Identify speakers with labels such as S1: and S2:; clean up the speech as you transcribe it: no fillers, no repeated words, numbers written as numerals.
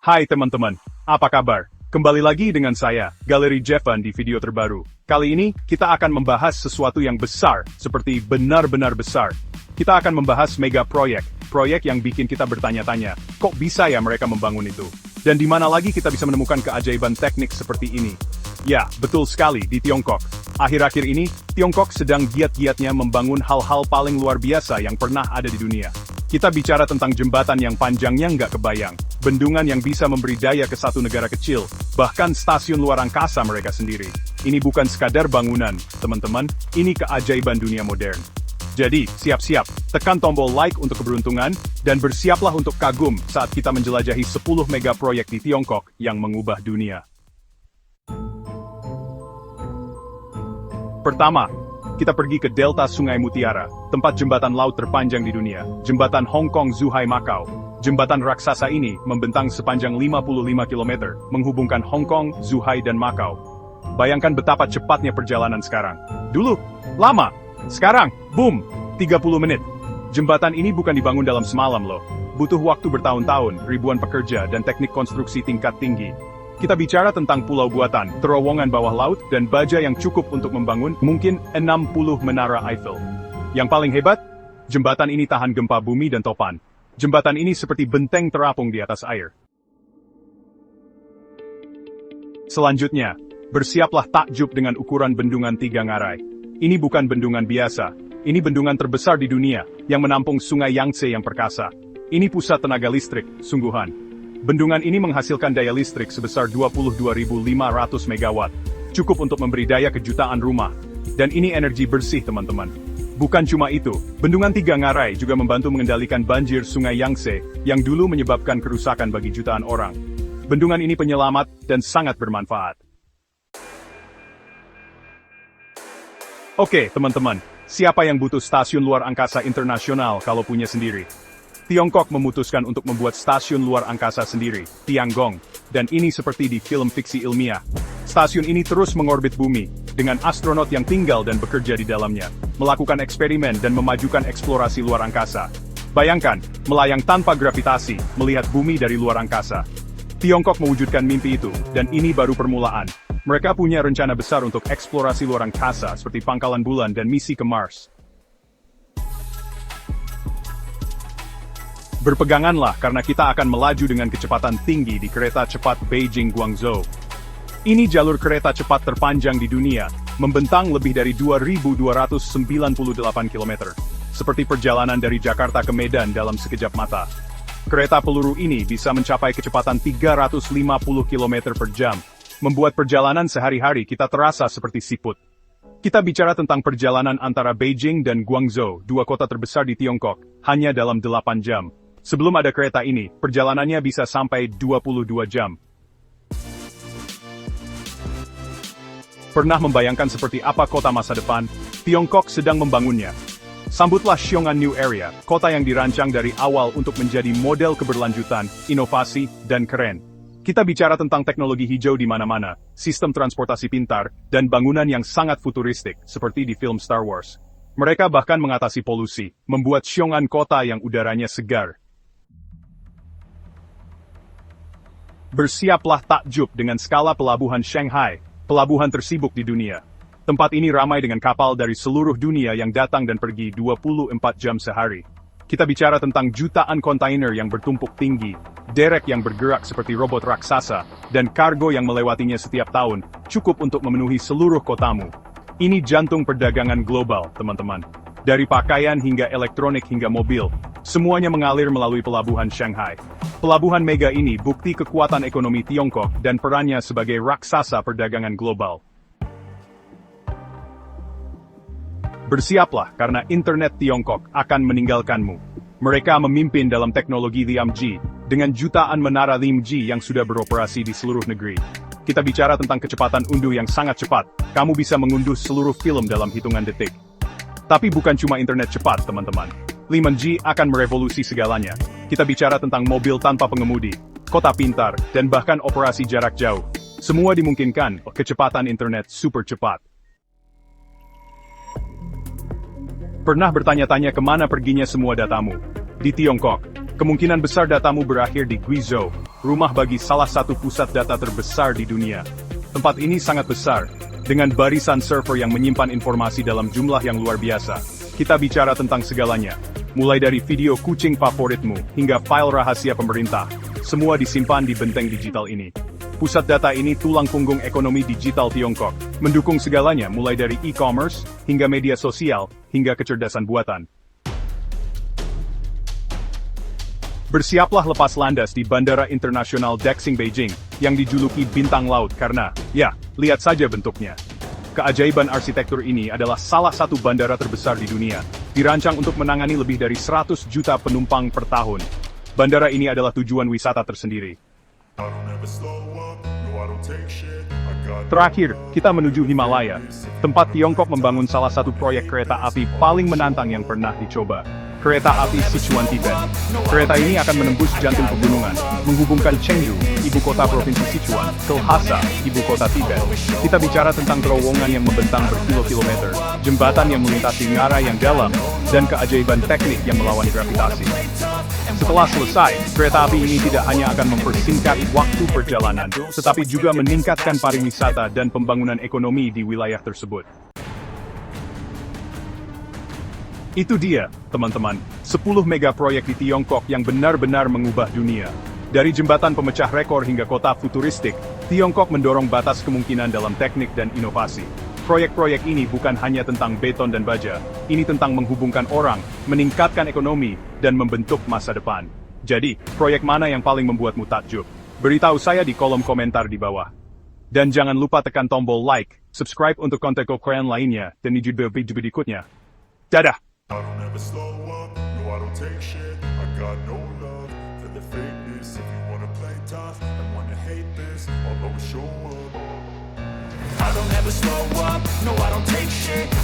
S1: Hai teman-teman, apa kabar? Kembali lagi dengan saya, Galeri Jevan di video terbaru. Kali ini, kita akan membahas sesuatu yang besar, seperti benar-benar besar. Kita akan membahas mega proyek yang bikin kita bertanya-tanya, kok bisa ya mereka membangun itu? Dan di mana lagi kita bisa menemukan keajaiban teknik seperti ini? Ya, betul sekali, di Tiongkok. Akhir-akhir ini, Tiongkok sedang giat-giatnya membangun hal-hal paling luar biasa yang pernah ada di dunia. Kita bicara tentang jembatan yang panjangnya nggak kebayang, bendungan yang bisa memberi daya ke satu negara kecil, bahkan stasiun luar angkasa mereka sendiri. Ini bukan sekadar bangunan, teman-teman, ini keajaiban dunia modern. Jadi, siap-siap, tekan tombol like untuk keberuntungan, dan bersiaplah untuk kagum saat kita menjelajahi 10 mega proyek di Tiongkok yang mengubah dunia. Pertama, kita pergi ke Delta Sungai Mutiara, tempat jembatan laut terpanjang di dunia, jembatan Hong Kong Zhuhai Macau. Jembatan raksasa ini membentang sepanjang 55 km, menghubungkan Hong Kong, Zhuhai dan Macau. Bayangkan betapa cepatnya perjalanan sekarang. Dulu, lama. Sekarang, boom, 30 menit. Jembatan ini bukan dibangun dalam semalam loh. Butuh waktu bertahun-tahun, ribuan pekerja dan teknik konstruksi tingkat tinggi. Kita bicara tentang pulau buatan, terowongan bawah laut, dan baja yang cukup untuk membangun mungkin 60 menara Eiffel. Yang paling hebat, jembatan ini tahan gempa bumi dan topan. Jembatan ini seperti benteng terapung di atas air. Selanjutnya, bersiaplah takjub dengan ukuran bendungan 3 ngarai. Ini bukan bendungan biasa, ini bendungan terbesar di dunia, yang menampung sungai Yangtze yang perkasa. Ini pusat tenaga listrik, sungguhan. Bendungan ini menghasilkan daya listrik sebesar 22.500 megawatt, cukup untuk memberi daya ke jutaan rumah. Dan ini energi bersih teman-teman. Bukan cuma itu, bendungan 3 ngarai juga membantu mengendalikan banjir sungai Yangtze, yang dulu menyebabkan kerusakan bagi jutaan orang. Bendungan ini penyelamat dan sangat bermanfaat. Oke, teman-teman, siapa yang butuh stasiun luar angkasa internasional kalau punya sendiri? Tiongkok memutuskan untuk membuat stasiun luar angkasa sendiri, Tiangong, dan ini seperti di film fiksi ilmiah. Stasiun ini terus mengorbit bumi, dengan astronot yang tinggal dan bekerja di dalamnya, melakukan eksperimen dan memajukan eksplorasi luar angkasa. Bayangkan, melayang tanpa gravitasi, melihat bumi dari luar angkasa. Tiongkok mewujudkan mimpi itu, dan ini baru permulaan. Mereka punya rencana besar untuk eksplorasi luar angkasa seperti pangkalan bulan dan misi ke Mars. Berpeganganlah karena kita akan melaju dengan kecepatan tinggi di kereta cepat Beijing-Guangzhou. Ini jalur kereta cepat terpanjang di dunia, membentang lebih dari 2.298 km. Seperti perjalanan dari Jakarta ke Medan dalam sekejap mata. Kereta peluru ini bisa mencapai kecepatan 350 km per jam, membuat perjalanan sehari-hari kita terasa seperti siput. Kita bicara tentang perjalanan antara Beijing dan Guangzhou, dua kota terbesar di Tiongkok, hanya dalam 8 jam. Sebelum ada kereta ini, perjalanannya bisa sampai 22 jam. Pernah membayangkan seperti apa kota masa depan? Tiongkok sedang membangunnya. Sambutlah Xiong'an New Area, kota yang dirancang dari awal untuk menjadi model keberlanjutan, inovasi, dan keren. Kita bicara tentang teknologi hijau di mana-mana, sistem transportasi pintar, dan bangunan yang sangat futuristik, seperti di film Star Wars. Mereka bahkan mengatasi polusi, membuat Xiong'an kota yang udaranya segar. Bersiaplah takjub dengan skala pelabuhan Shanghai, pelabuhan tersibuk di dunia. Tempat ini ramai dengan kapal dari seluruh dunia yang datang dan pergi 24 jam sehari. Kita bicara tentang jutaan kontainer yang bertumpuk tinggi, derek yang bergerak seperti robot raksasa, dan kargo yang melewatinya setiap tahun, cukup untuk memenuhi seluruh kotamu. Ini jantung perdagangan global, teman-teman. Dari pakaian hingga elektronik hingga mobil, semuanya mengalir melalui pelabuhan Shanghai. Pelabuhan mega ini bukti kekuatan ekonomi Tiongkok dan perannya sebagai raksasa perdagangan global. Bersiaplah karena internet Tiongkok akan meninggalkanmu. Mereka memimpin dalam teknologi 5G, dengan jutaan menara 5G yang sudah beroperasi di seluruh negeri. Kita bicara tentang kecepatan unduh yang sangat cepat, kamu bisa mengunduh seluruh film dalam hitungan detik. Tapi bukan cuma internet cepat, teman-teman. 5G akan merevolusi segalanya. Kita bicara tentang mobil tanpa pengemudi, kota pintar, dan bahkan operasi jarak jauh. Semua dimungkinkan kecepatan internet super cepat. Pernah bertanya-tanya kemana perginya semua datamu? Di Tiongkok, kemungkinan besar datamu berakhir di Guizhou, rumah bagi salah satu pusat data terbesar di dunia. Tempat ini sangat besar, dengan barisan server yang menyimpan informasi dalam jumlah yang luar biasa. Kita bicara tentang segalanya, mulai dari video kucing favoritmu, hingga file rahasia pemerintah. Semua disimpan di benteng digital ini. Pusat data ini tulang punggung ekonomi digital Tiongkok, mendukung segalanya mulai dari e-commerce, hingga media sosial, hingga kecerdasan buatan. Bersiaplah lepas landas di Bandara Internasional Daxing Beijing, yang dijuluki Bintang Laut karena, ya, lihat saja bentuknya. Keajaiban arsitektur ini adalah salah satu bandara terbesar di dunia, dirancang untuk menangani lebih dari 100 juta penumpang per tahun. Bandara ini adalah tujuan wisata tersendiri. Terakhir, kita menuju Himalaya, tempat Tiongkok membangun salah satu proyek kereta api paling menantang yang pernah dicoba. Kereta api Sichuan Tibet. Kereta ini akan menembus jantung pegunungan, menghubungkan Chengdu, ibu kota provinsi Sichuan, ke Lhasa, ibu kota Tibet. Kita bicara tentang terowongan yang membentang berkilo-kilometer, jembatan yang melintasi ngarai yang dalam, dan keajaiban teknik yang melawan gravitasi. Setelah selesai, kereta api ini tidak hanya akan mempersingkat waktu perjalanan, tetapi juga meningkatkan pariwisata dan pembangunan ekonomi di wilayah tersebut. Itu dia, teman-teman, 10 mega proyek di Tiongkok yang benar-benar mengubah dunia. Dari jembatan pemecah rekor hingga kota futuristik, Tiongkok mendorong batas kemungkinan dalam teknik dan inovasi. Proyek-proyek ini bukan hanya tentang beton dan baja, ini tentang menghubungkan orang, meningkatkan ekonomi, dan membentuk masa depan. Jadi, proyek mana yang paling membuatmu takjub? Beritahu saya di kolom komentar di bawah. Dan jangan lupa tekan tombol like, subscribe untuk konten keren lainnya, dan video berikutnya. Dadah!
S2: I don't ever slow up, no I don't take shit. I got no love for the fakeness. If you wanna play tough and wanna hate this, I'll always show up. I don't ever slow up, no I don't take shit.